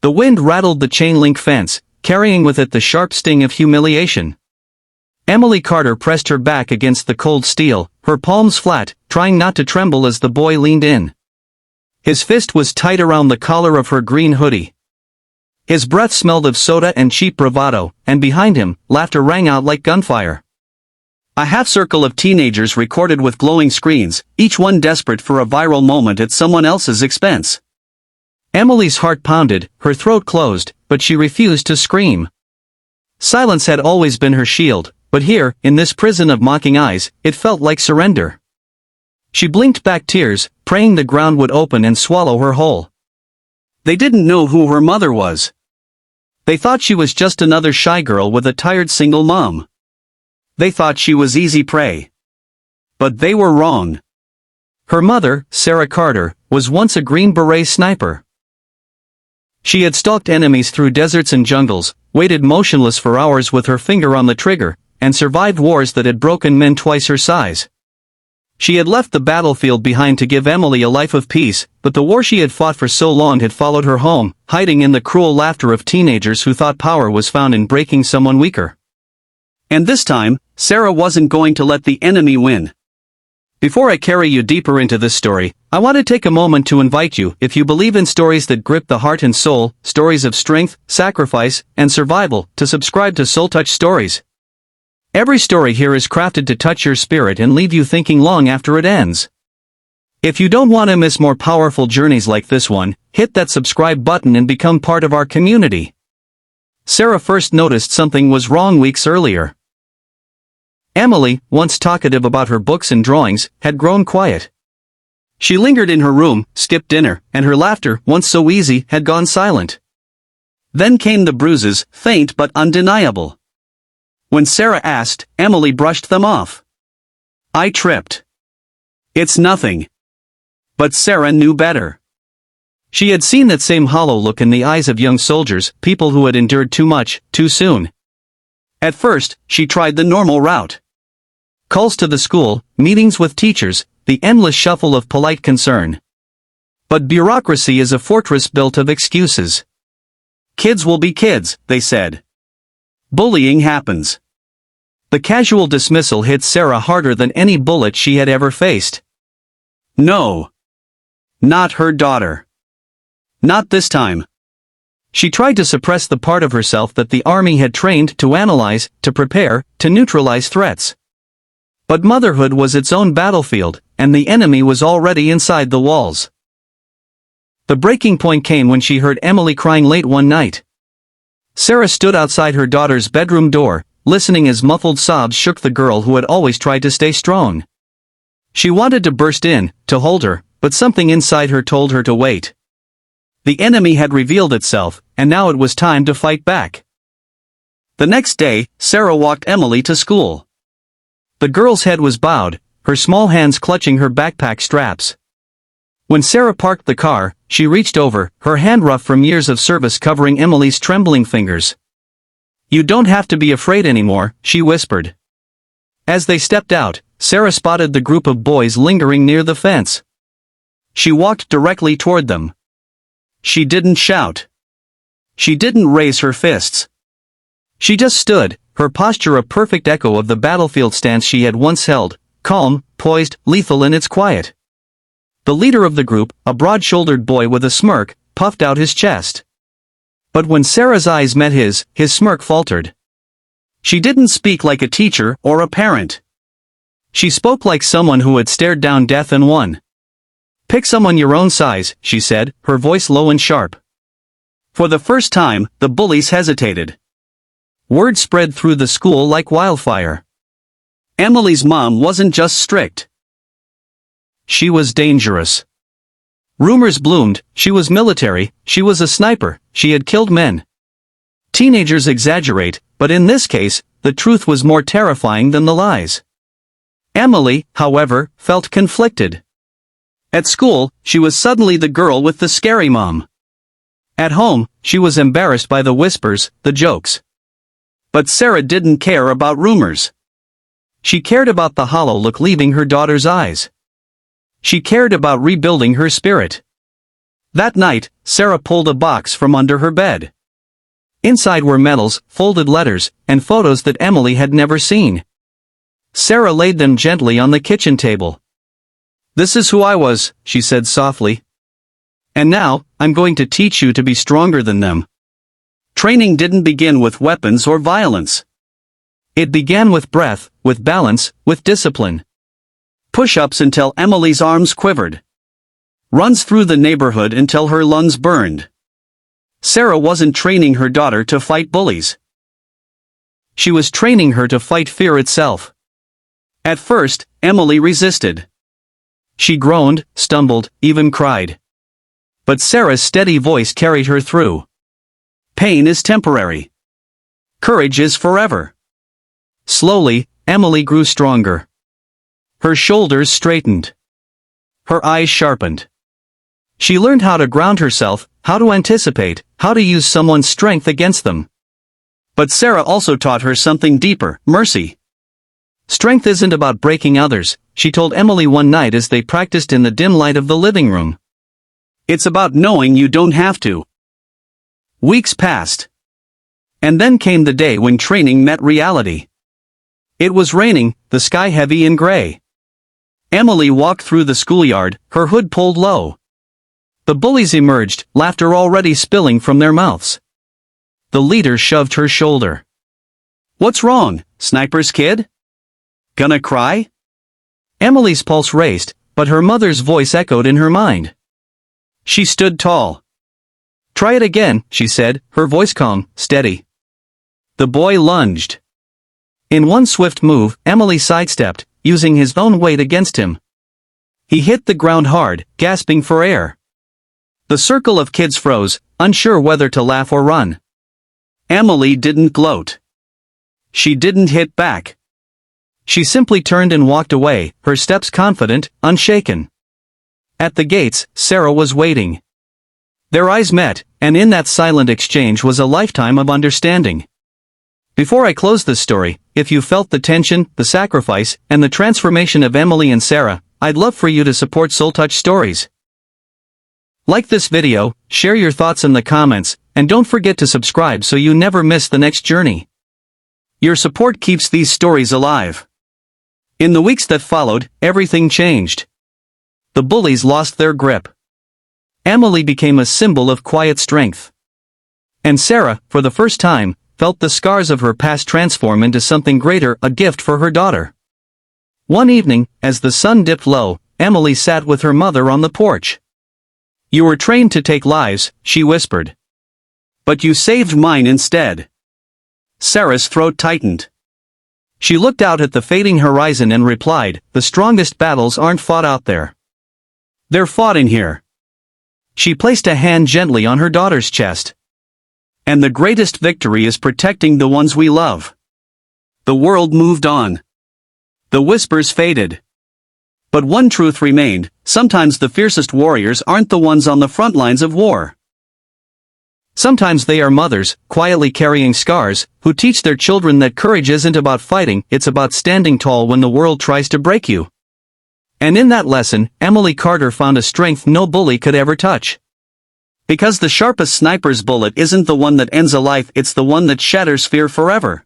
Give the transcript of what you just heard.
The wind rattled the chain-link fence, carrying with it the sharp sting of humiliation. Emily Carter pressed her back against the cold steel, her palms flat, trying not to tremble as the boy leaned in. His fist was tight around the collar of her green hoodie. His breath smelled of soda and cheap bravado, and behind him, laughter rang out like gunfire. A half-circle of teenagers recorded with glowing screens, each one desperate for a viral moment at someone else's expense. Emily's heart pounded, her throat closed, but she refused to scream. Silence had always been her shield, but here, in this prison of mocking eyes, it felt like surrender. She blinked back tears, praying the ground would open and swallow her whole. They didn't know who her mother was. They thought she was just another shy girl with a tired single mom. They thought she was easy prey. But they were wrong. Her mother, Sarah Carter, was once a Green Beret sniper. She had stalked enemies through deserts and jungles, waited motionless for hours with her finger on the trigger, and survived wars that had broken men twice her size. She had left the battlefield behind to give Emily a life of peace, but the war she had fought for so long had followed her home, hiding in the cruel laughter of teenagers who thought power was found in breaking someone weaker. And this time, Sarah wasn't going to let the enemy win. Before I carry you deeper into this story, I want to take a moment to invite you, if you believe in stories that grip the heart and soul, stories of strength, sacrifice, and survival, to subscribe to Soul Touch Stories. Every story here is crafted to touch your spirit and leave you thinking long after it ends. If you don't want to miss more powerful journeys like this one, hit that subscribe button and become part of our community. Sarah first noticed something was wrong weeks earlier. Emily, once talkative about her books and drawings, had grown quiet. She lingered in her room, skipped dinner, and her laughter, once so easy, had gone silent. Then came the bruises, faint but undeniable. When Sarah asked, Emily brushed them off. "I tripped. It's nothing." But Sarah knew better. She had seen that same hollow look in the eyes of young soldiers, people who had endured too much, too soon. At first, she tried the normal route. Calls to the school, meetings with teachers, the endless shuffle of polite concern. But bureaucracy is a fortress built of excuses. Kids will be kids, they said. Bullying happens. The casual dismissal hit Sarah harder than any bullet she had ever faced. No. Not her daughter. Not this time. She tried to suppress the part of herself that the army had trained to analyze, to prepare, to neutralize threats. But motherhood was its own battlefield, and the enemy was already inside the walls. The breaking point came when she heard Emily crying late one night. Sarah stood outside her daughter's bedroom door, listening as muffled sobs shook the girl who had always tried to stay strong. She wanted to burst in, to hold her, but something inside her told her to wait. The enemy had revealed itself, and now it was time to fight back. The next day, Sarah walked Emily to school. The girl's head was bowed, her small hands clutching her backpack straps. When Sarah parked the car, she reached over, her hand rough from years of service covering Emily's trembling fingers. "You don't have to be afraid anymore," she whispered. As they stepped out, Sarah spotted the group of boys lingering near the fence. She walked directly toward them. She didn't shout. She didn't raise her fists. She just stood, her posture a perfect echo of the battlefield stance she had once held, calm, poised, lethal in its quiet. The leader of the group, a broad-shouldered boy with a smirk, puffed out his chest. But when Sarah's eyes met his smirk faltered. She didn't speak like a teacher or a parent. She spoke like someone who had stared down death and won. "Pick someone your own size," she said, her voice low and sharp. For the first time, the bullies hesitated. Word spread through the school like wildfire. Emily's mom wasn't just strict. She was dangerous. Rumors bloomed, she was military, she was a sniper, she had killed men. Teenagers exaggerate, but in this case, the truth was more terrifying than the lies. Emily, however, felt conflicted. At school, she was suddenly the girl with the scary mom. At home, she was embarrassed by the whispers, the jokes. But Sarah didn't care about rumors. She cared about the hollow look leaving her daughter's eyes. She cared about rebuilding her spirit. That night, Sarah pulled a box from under her bed. Inside were medals, folded letters, and photos that Emily had never seen. Sarah laid them gently on the kitchen table. "This is who I was," she said softly. "And now, I'm going to teach you to be stronger than them." Training didn't begin with weapons or violence. It began with breath, with balance, with discipline. Push-ups until Emily's arms quivered. Runs through the neighborhood until her lungs burned. Sarah wasn't training her daughter to fight bullies. She was training her to fight fear itself. At first, Emily resisted. She groaned, stumbled, even cried. But Sarah's steady voice carried her through. Pain is temporary. Courage is forever. Slowly, Emily grew stronger. Her shoulders straightened. Her eyes sharpened. She learned how to ground herself, how to anticipate, how to use someone's strength against them. But Sarah also taught her something deeper: mercy. Strength isn't about breaking others, she told Emily one night as they practiced in the dim light of the living room. It's about knowing you don't have to. Weeks passed. And then came the day when training met reality. It was raining, the sky heavy and gray. Emily walked through the schoolyard, her hood pulled low. The bullies emerged, laughter already spilling from their mouths. The leader shoved her shoulder. "What's wrong, sniper's kid? Gonna cry?" Emily's pulse raced, but her mother's voice echoed in her mind. She stood tall. "Try it again," she said, her voice calm, steady. The boy lunged. In one swift move, Emily sidestepped, using his own weight against him. He hit the ground hard, gasping for air. The circle of kids froze, unsure whether to laugh or run. Emily didn't gloat. She didn't hit back. She simply turned and walked away, her steps confident, unshaken. At the gates, Sarah was waiting. Their eyes met, and in that silent exchange was a lifetime of understanding. Before I close this story, if you felt the tension, the sacrifice, and the transformation of Emily and Sarah, I'd love for you to support Soul Touch Stories. Like this video, share your thoughts in the comments, and don't forget to subscribe so you never miss the next journey. Your support keeps these stories alive. In the weeks that followed, everything changed. The bullies lost their grip. Emily became a symbol of quiet strength. And Sarah, for the first time, felt the scars of her past transform into something greater, a gift for her daughter. One evening, as the sun dipped low, Emily sat with her mother on the porch. "You were trained to take lives," she whispered. "But you saved mine instead." Sarah's throat tightened. She looked out at the fading horizon and replied, "The strongest battles aren't fought out there. They're fought in here." She placed a hand gently on her daughter's chest. "And the greatest victory is protecting the ones we love." The world moved on. The whispers faded. But one truth remained: sometimes the fiercest warriors aren't the ones on the front lines of war. Sometimes they are mothers, quietly carrying scars, who teach their children that courage isn't about fighting, it's about standing tall when the world tries to break you. And in that lesson, Emily Carter found a strength no bully could ever touch. Because the sharpest sniper's bullet isn't the one that ends a life, it's the one that shatters fear forever.